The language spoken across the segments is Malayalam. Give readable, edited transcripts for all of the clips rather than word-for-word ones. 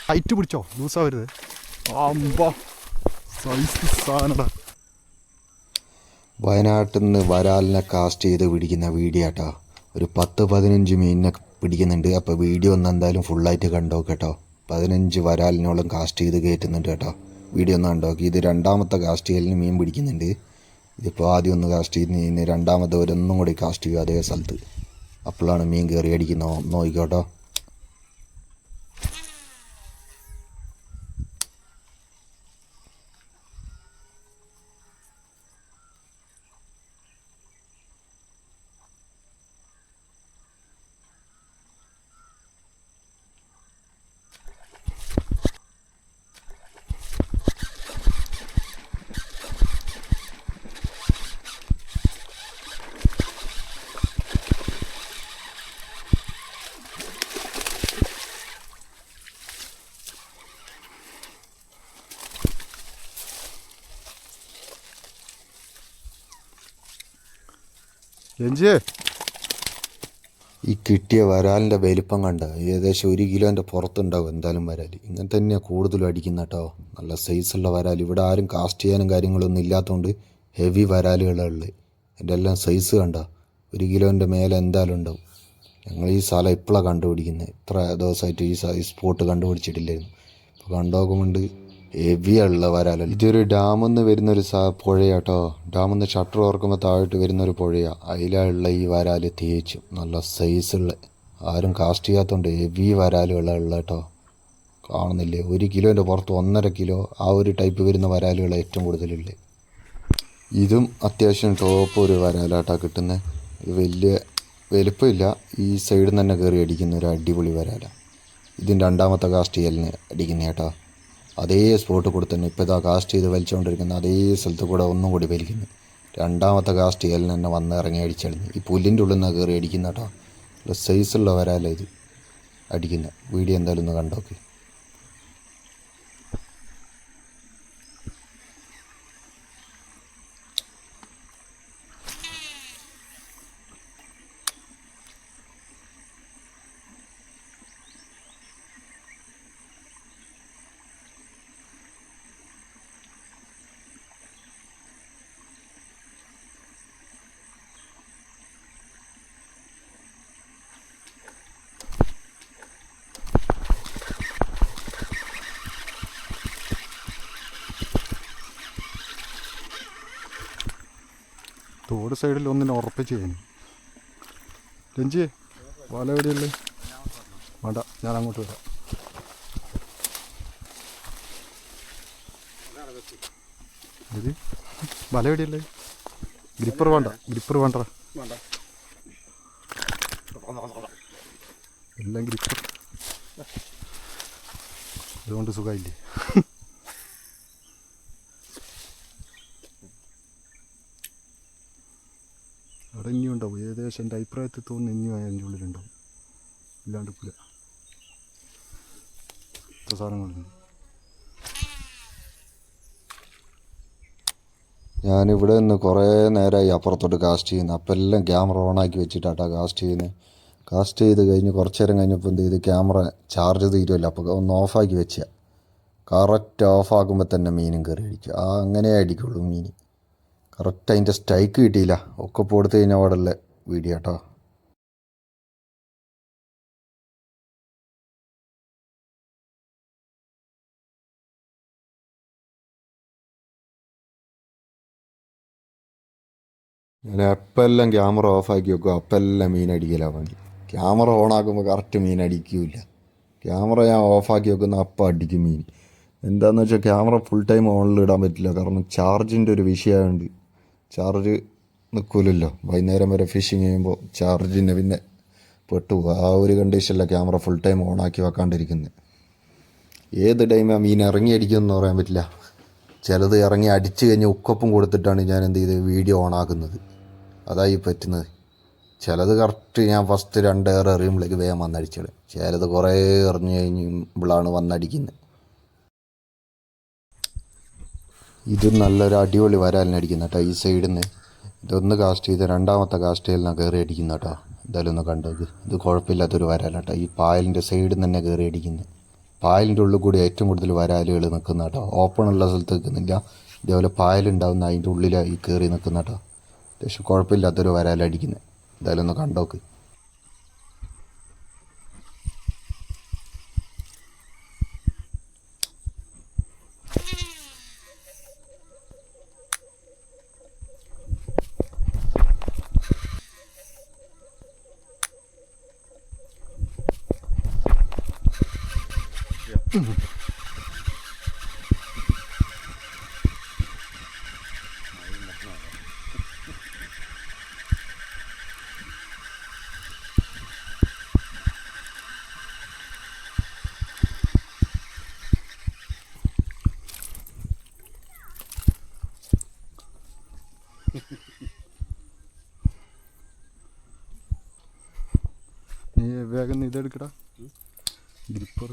ടൈറ്റ് പിടിച്ചോ, ലൂസാവരുത്. ആമ്പാ സൈസ് സാധനടാ. വയനാട്ടിൽ നിന്ന് വരാലിനെ കാസ്റ്റ് ചെയ്ത് പിടിക്കുന്ന വീഡിയോ കേട്ടോ. ഒരു 10-15 മീനിനെ പിടിക്കുന്നുണ്ട്. അപ്പോൾ വീഡിയോ ഒന്ന് എന്തായാലും ഫുള്ളായിട്ട് കണ്ടോ കേട്ടോ. 15 വരാലിനോളം കാസ്റ്റ് ചെയ്ത് കയറ്റുന്നുണ്ട് കേട്ടോ. വീഡിയോ ഒന്ന് കണ്ടോ. ഇത് രണ്ടാമത്തെ കാസ്റ്റ് ചെയ്യലിന് മീൻ പിടിക്കുന്നുണ്ട്. ഇതിപ്പോൾ ആദ്യം ഒന്ന് കാസ്റ്റ് ചെയ്യുന്ന രണ്ടാമത്തെ ഒരൊന്നും കൂടി കാസ്റ്റ് ചെയ്യും അതേ സ്ഥലത്ത്. അപ്പോഴാണ് മീൻ കയറി അടിക്കുന്നത്. നോക്കിക്കോട്ടോ. രഞ്ജിയെ, ഈ കിട്ടിയ വരാലിൻ്റെ വലിപ്പം കണ്ട ഏകദേശം 1 കിലോൻ്റെ പുറത്തുണ്ടാവും എന്തായാലും വരാൽ. ഇങ്ങനെ തന്നെയാണ് കൂടുതലും അടിക്കുന്ന കേട്ടോ. നല്ല സൈസുള്ള വരാൽ. ഇവിടെ ആരും കാസ്റ്റ് ചെയ്യാനും കാര്യങ്ങളൊന്നും ഇല്ലാത്തതുകൊണ്ട് ഹെവി വരാലുകളുള്ളത്. എൻ്റെ എല്ലാം സൈസ് കണ്ട 1 കിലോൻ്റെ മേലെ എന്തായാലും ഉണ്ടാവും. ഞങ്ങൾ ഈ സ്ഥലം ഇപ്പോഴാണ് കണ്ടുപിടിക്കുന്നത്. ഇത്ര ദിവസമായിട്ട് ഈ സ്പോട്ട് കണ്ടുപിടിച്ചിട്ടില്ലായിരുന്നു. ഇപ്പോൾ കണ്ടുനോക്കുമ്പോണ്ട് ഹെവിയുള്ള വരാലല്ല. ഇതൊരു ഡാമിൽ നിന്ന് വരുന്നൊരു പുഴയാട്ടോ. ഡാമിൽ നിന്ന് ഷട്ടർ തുറക്കുമ്പോൾ താഴോട്ട് വരുന്നൊരു പുഴയാണ്. അതിലുള്ള ഈ വരാൽ തേച്ചും നല്ല സൈസുള്ള, ആരും കാസ്റ്റ് ചെയ്യാത്തതുകൊണ്ട് ഹെവി വരാലുകളുള്ള കേട്ടോ. കാണുന്നില്ലേ, 1 കിലോൻ്റെ പുറത്ത് 1.5 കിലോ ആ ഒരു ടൈപ്പ് വരുന്ന വരാലുകൾ ഏറ്റവും കൂടുതലുള്ളത്. ഇതും അത്യാവശ്യം ടോപ്പ് ഒരു വരാലാട്ടോ കിട്ടുന്നത്. ഇത് വലിയ വലുപ്പമില്ല. ഈ സൈഡിൽ നിന്ന് തന്നെ കയറി അടിക്കുന്ന ഒരു അടിപൊളി വരാല. ഇതിന് രണ്ടാമത്തെ കാസ്റ്റ് ചെയ്യലിന് അടിക്കുന്ന കേട്ടോ. അതേ സ്പോട്ട് കൂടെ തന്നെ ഇപ്പോൾ ഇതാ കാസ്റ്റ് ചെയ്ത് വലിച്ചുകൊണ്ടിരിക്കുന്ന അതേ സ്ഥലത്ത് കൂടെ ഒന്നും കൂടി വലിക്കുന്നു. രണ്ടാമത്തെ കാസ്റ്റ് ചെയ്യലിന് തന്നെ വന്ന് ഇറങ്ങി അടിച്ചടിഞ്ഞ് ഈ പുല്ലിൻ്റെ ഉള്ളിൽ നിന്ന് കയറി അടിക്കുന്ന കേട്ടോ. സൈസുള്ള വരാല ഇത് അടിക്കുന്ന. വീഡിയോ എന്തായാലും ഒന്ന് കണ്ടോക്കെ. തോട് സൈഡിൽ ഒന്നിനെ ഉറപ്പിച്ച് കഴിഞ്ഞു. രഞ്ജിയെ, വല എവിടെയല്ലേ? വേണ്ട, ഞാൻ അങ്ങോട്ട് വരാം. ഇത് വല എവിടെയല്ലേ? ഗ്രിപ്പർ വേണ്ട, ഗ്രിപ്പർ വേണ്ട, എല്ലാം ഗ്രിപ്പർ. അതുകൊണ്ട് സുഖമില്ലേ? അവിടെ ഇനിയും ഉണ്ടാവും. ഏകദേശം എൻ്റെ അഭിപ്രായത്തിൽ തോന്നുന്നു ഇനിയും അതിൻ്റെ ഉള്ളിലുണ്ടാവും. ഇല്ലാണ്ട് ഇല്ല, ഇത്ര സാധനങ്ങളുണ്ട്. ഞാനിവിടെ നിന്ന് കുറേ നേരമായി അപ്പുറത്തോട്ട് കാസ്റ്റ് ചെയ്യുന്നത്. അപ്പം എല്ലാം ക്യാമറ ഓണാക്കി വെച്ചിട്ടാട്ടോ കാസ്റ്റ് ചെയ്യുന്നത്. കാസ്റ്റ് ചെയ്ത് കഴിഞ്ഞ് കുറച്ച് നേരം കഴിഞ്ഞപ്പോൾ എന്ത് ചെയ്ത് ക്യാമറ ചാർജ് തീരുമല്ലോ. അപ്പോൾ ഒന്ന് ഓഫാക്കി വെച്ചാൽ കറക്റ്റ് ഓഫാക്കുമ്പോൾ തന്നെ മീനും കയറി അടിക്കും. അങ്ങനെ അടിക്കുള്ളൂ മീൻ. കറക്റ്റ് അതിൻ്റെ സ്ട്രൈക്ക് കിട്ടിയില്ല. ഒക്കെ കൊടുത്തു കഴിഞ്ഞാൽ അവിടെയുള്ള വീഡിയോ കേട്ടോ. ഞാൻ എപ്പം എല്ലാം ക്യാമറ ഓഫാക്കി വെക്കും, അപ്പം എല്ലാം മീൻ അടിക്കലാണ് പണി. ക്യാമറ ഓണാക്കുമ്പോൾ കറക്റ്റ് മീൻ അടിക്കില്ല. ക്യാമറ ഞാൻ ഓഫാക്കി വെക്കുന്ന അപ്പം അടിക്കും മീൻ. എന്താണെന്ന് വെച്ചാൽ ക്യാമറ ഫുൾ ടൈം ഓണിൽ ഇടാൻ പറ്റില്ല. കാരണം ചാർജിൻ്റെ ഒരു വിഷയമുണ്ട്. ചാർജ് നിൽക്കില്ലല്ലോ. വൈകുന്നേരം വരെ ഫിഷിങ് ചെയ്യുമ്പോൾ ചാർജിന് പിന്നെ പെട്ടുപോകും. ആ ഒരു കണ്ടീഷനിലാണ് ക്യാമറ ഫുൾ ടൈം ഓണാക്കി വെക്കാണ്ടിരിക്കുന്നത്. ഏത് ടൈമാണ് മീൻ ഇറങ്ങി അടിക്കുമെന്ന് പറയാൻ പറ്റില്ല. ചിലത് ഇറങ്ങി അടിച്ച് കഴിഞ്ഞ് ഉക്കൊപ്പം കൊടുത്തിട്ടാണ് ഞാൻ എന്ത് ചെയ്ത് വീഡിയോ ഓണാക്കുന്നത്. അതായി പറ്റുന്നത്. ചിലത് കറക്റ്റ് ഞാൻ ഫസ്റ്റ് 2 എയർ എറിയുമ്പോഴേക്ക് വേഗം വന്നടിച്ചത്. ചിലത് കുറേ എറിഞ്ഞ് കഴിയുമ്പോഴാണ് വന്നടിക്കുന്നത്. ഇത് നല്ലൊരു അടിപൊളി വരാലിനടിക്കുന്ന കേട്ടോ. ഈ സൈഡിൽ നിന്ന് ഇതൊന്ന് കാസ്റ്റ് ചെയ്ത് രണ്ടാമത്തെ കാസ്റ്റ് ചെയ്യലിനാണ് കയറി അടിക്കുന്ന കേട്ടോ. എന്തായാലും ഒന്ന് കണ്ടോക്ക്. ഇത് കുഴപ്പമില്ലാത്തൊരു വരാല കേട്ടോ. ഈ പായലിൻ്റെ സൈഡിൽ നിന്ന് തന്നെ കയറി അടിക്കുന്നത്. പായലിൻ്റെ ഉള്ളിൽ കൂടി ഏറ്റവും കൂടുതൽ വരാലുകൾ നിൽക്കുന്ന കേട്ടോ. ഓപ്പണുള്ള സ്ഥലത്ത് നിൽക്കുന്നില്ല. ഇതേപോലെ പായലുണ്ടാവുന്ന അതിൻ്റെ ഉള്ളിലായി കയറി നിൽക്കുന്ന കേട്ടോ. അത്യാവശ്യം കുഴപ്പമില്ലാത്തൊരു വരാലടിക്കുന്നത്. എന്തായാലും ഒന്ന് കണ്ടോക്ക്. നീ വേഗം ഇതെടുക്കടാ, ഗ്രിപ്പർ.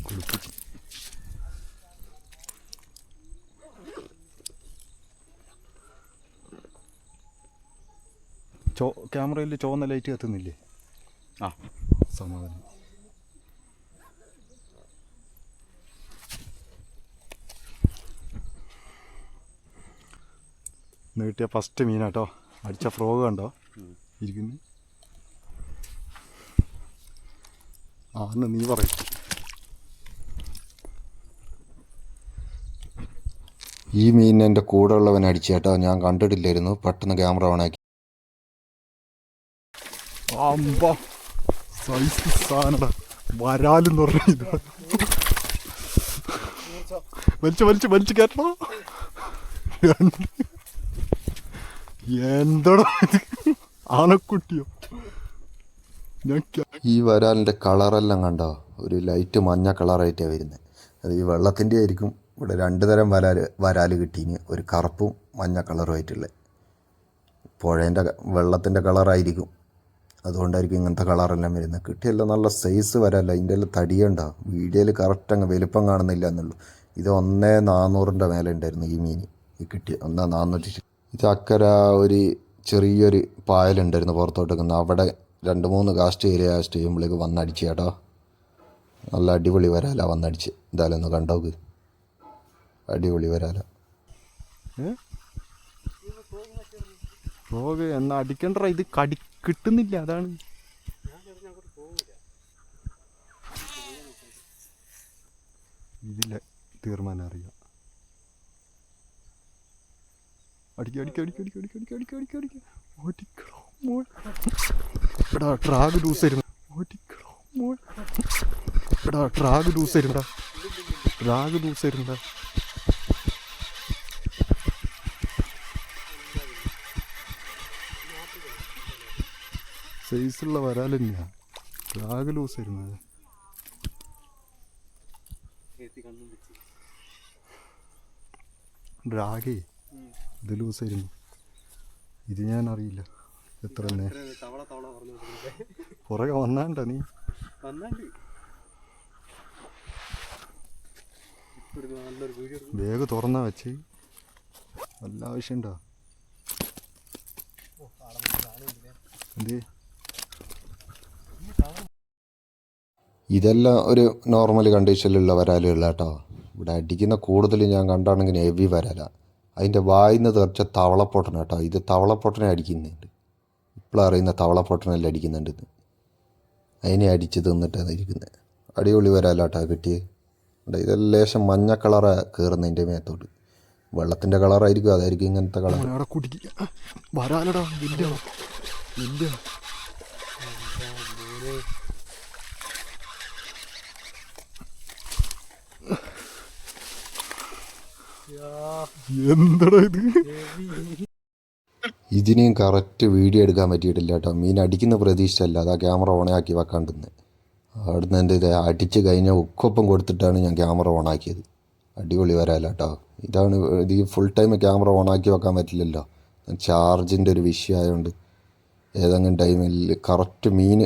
കുളിപ്പിച്ച് ക്യാമറയിൽ ചുവന്ന ലൈറ്റ് കത്തുന്നില്ലേ? ആ, സമാധാനം. ഇന്ന് കിട്ടിയ ഫസ്റ്റ് മീനാട്ടോ. അടിച്ച ഫ്രോഗ് കണ്ടോ ഇരിക്കുന്നു? ആന്ന് നീ പറയും. ഈ മീൻ എൻ്റെ കൂടെ ഉള്ളവൻ അടിച്ചു കേട്ടോ. ഞാൻ കണ്ടിട്ടില്ലായിരുന്നു. പെട്ടെന്ന് ക്യാമറ ഓണാക്കി. അമ്പ സൈസ് സാധനടാ, വരാലെന്ന് പറഞ്ഞ ഇതാ. വലിച്ചു വലിച്ചു വലിച്ചു കേട്ടോ. എന്തടാ ഇത്, ആനക്കുട്ടിയോ? ഈ വരാലിൻ്റെ കളറെല്ലാം കണ്ടോ? ഒരു ലൈറ്റ് മഞ്ഞ കളറായിട്ടാണ് വരുന്നത്. അത് ഈ വെള്ളത്തിൻ്റെ ആയിരിക്കും. ഇവിടെ 2 തരം വരാൽ കിട്ടീന്. ഒരു കറുപ്പും മഞ്ഞ കളറുമായിട്ടുള്ളത്. പുഴേൻ്റെ വെള്ളത്തിൻ്റെ കളറായിരിക്കും. അതുകൊണ്ടായിരിക്കും ഇങ്ങനത്തെ കളറെല്ലാം വരുന്നത്. കിട്ടിയല്ലോ നല്ല സൈസ് വരാല്ല. അതിൻ്റെ എല്ലാം തടിയുണ്ടോ? വീഡിയോയിൽ കറക്റ്റ് അങ്ങ് വലുപ്പം കാണുന്നില്ല എന്നുള്ളൂ. ഇത് 1,400 മേലെ ഉണ്ടായിരുന്നു ഈ മീൻ. ഈ കിട്ടിയ 1,400. ഇത് അക്കര ഒരു ചെറിയൊരു പായലുണ്ടായിരുന്നു പുറത്തോട്ട് നിൽക്കുന്നത്. അവിടെ 2-3 കാസ്റ്റ് ചെയ്യുമ്പോഴേക്ക് വന്നടിച്ച് കേട്ടോ. നല്ല അടിപൊളി വരാല വന്നടിച്ച്. എന്തായാലും ഒന്ന് കണ്ടോക്ക്. അടിപൊളി വരാല. ഫ്രോഗ് എന്നാ അടിക്കണ്ട. ഇത് കിട്ടുന്നില്ല, അതാണ്. ഇതില്ല തീർമാനം അറിയാം. ട്രാഗ് ലൂസ് തരുന്ന ട്രാഗ് ലൂസ് തരുന്നടാ. സൈസുള്ള വരാൽ തന്നെയാ. ട്രാഗ് ലൂസ് തരുന്നത്. ഡ്രാഗേ ഇത് ലൂസ് ആയിരുന്നു. ഇത് ഞാൻ അറിയില്ല എത്ര തന്നെ. പുറകെ വന്നാണ്ട നീ. ബാഗ് തുറന്നാ വെച്ച് വല്ല ആവശ്യമുണ്ടോ? എന്തേ ഇതെല്ലാം ഒരു നോർമൽ കണ്ടീഷനിലുള്ള വരാലുകൾ കേട്ടോ. ഇവിടെ അടിക്കുന്ന കൂടുതൽ ഞാൻ കണ്ടാണെങ്കിൽ ഹെവി വരാല. അതിൻ്റെ വായിന്ന് തെറിച്ച തവളപ്പൊട്ടന കേട്ടോ. ഇത് തവളപ്പൊട്ടനെ അടിക്കുന്നുണ്ട്. ഇപ്പോൾ അറിയുന്ന തവളപ്പൊട്ടനെല്ലാം അടിക്കുന്നുണ്ട്. ഇത് അതിനെ അടിച്ച് തിന്നിട്ടാണ് ഇരിക്കുന്നത്. അടിപൊളി വരാല കേട്ടോ കിട്ടിയത്. ഇതെല്ലാം ലേശം മഞ്ഞ കളറാണ് കയറുന്നതിൻ്റെ മേത്തോട്ട്. വെള്ളത്തിൻ്റെ കളറായിരിക്കും, അതായിരിക്കും ഇങ്ങനത്തെ കളർ. വരാലടാ. എന്താടാ ഇത്? ഇതിനെയും കറക്റ്റ് വീഡിയോ എടുക്കാൻ പറ്റിയിട്ടില്ല കേട്ടോ. മീൻ അടിക്കുന്ന പ്രതീക്ഷയല്ല. അതാ ക്യാമറ ഓണാക്കി വെക്കാണ്ടിരുന്നത്. അവിടുന്ന് എൻ്റെ ഇത് അടിച്ച് കഴിഞ്ഞാൽ ഉക്കൊപ്പം കൊടുത്തിട്ടാണ് ഞാൻ ക്യാമറ ഓണാക്കിയത്. അടിപൊളി വരാല കേട്ടോ. ഇതാണ് ഇത്. ഫുൾ ടൈം ക്യാമറ ഓണാക്കി വെക്കാൻ പറ്റില്ലല്ലോ. ചാർജിൻ്റെ ഒരു വിഷയമായതുകൊണ്ട് ഏതെങ്കിലും ടൈമിൽ കറക്റ്റ് മീൻ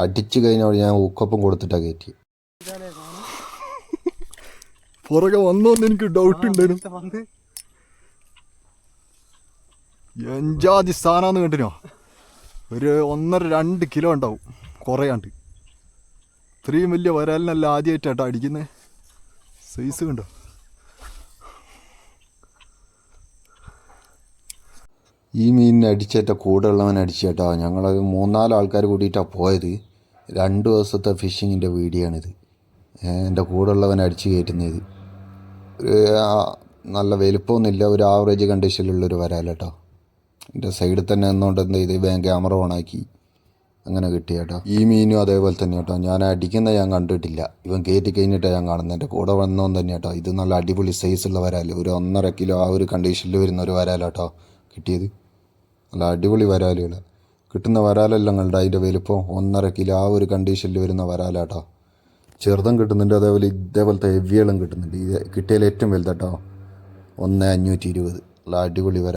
അടിച്ച് കഴിഞ്ഞാൽ ഞാൻ ഉക്കൊപ്പം കൊടുത്തിട്ടാണ് കയറ്റി. പുറകെ വന്നോന്ന് എനിക്ക് ഡൗട്ട് ഉണ്ടായിരുന്നു. എഞ്ചാതി സാധനമാണെന്ന് കണ്ടിനോ? ഒരു 1.5-2 കിലോ ഉണ്ടാവും കുറയാണ്ട്. ഇത്രയും വലിയ വരാലിനല്ല ആദ്യമായിട്ടാട്ടോ അടിക്കുന്നത്. സൈസ് കണ്ടോ? ഈ മീനിനെ അടിച്ചേറ്റ കൂടെ ഉള്ളവൻ അടിച്ചേട്ടോ. ഞങ്ങൾ 3-4 ആൾക്കാർ കൂടിയിട്ടാണ് പോയത്. 2 ദിവസത്തെ ഫിഷിങ്ങിൻ്റെ വീഡിയോ ആണിത്. എൻ്റെ കൂടെ ഉള്ളവൻ അടിച്ച് കയറ്റുന്നത്. നല്ല വലുപ്പമൊന്നുമില്ല, ഒരു ആവറേജ് കണ്ടീഷനിലുള്ളൊരു വരാലേട്ടോ. എൻ്റെ സൈഡിൽ തന്നെ നിന്നുകൊണ്ട് എന്ത് ചെയ്ത് വേഗം ക്യാമറ ഓണാക്കി അങ്ങനെ കിട്ടി കേട്ടോ. ഈ മീനും അതേപോലെ തന്നെ കേട്ടോ. ഞാൻ അടിക്കുന്ന ഞാൻ കണ്ടിട്ടില്ല, ഇവൻ കയറ്റി കഴിഞ്ഞിട്ടാണ് ഞാൻ കാണുന്നത്. എൻ്റെ കൂടെ വന്നവൻ തന്നെ കേട്ടോ. ഇത് നല്ല അടിപൊളി സൈസുള്ള വരാൽ, ഒരു 1.5 കിലോ ആ ഒരു കണ്ടീഷനിൽ വരുന്ന ഒരു വരാലാട്ടോ കിട്ടിയത്. നല്ല അടിപൊളി വരാലുകൾ കിട്ടുന്ന വരാലെല്ലാം കണ്ട അതിൻ്റെ വലുപ്പം 1.5 കിലോ ആ ഒരു കണ്ടീഷനിൽ വരുന്ന വരാലാട്ടോ. ചെറുതും കിട്ടുന്നുണ്ട്, അതേപോലെ ഇതേപോലത്തെ ഹെവികളും കിട്ടുന്നുണ്ട്. ഇത് കിട്ടിയാൽ ഏറ്റവും വലുതാട്ടോ 1,520. നല്ല അടിപൊളി വരാൽ.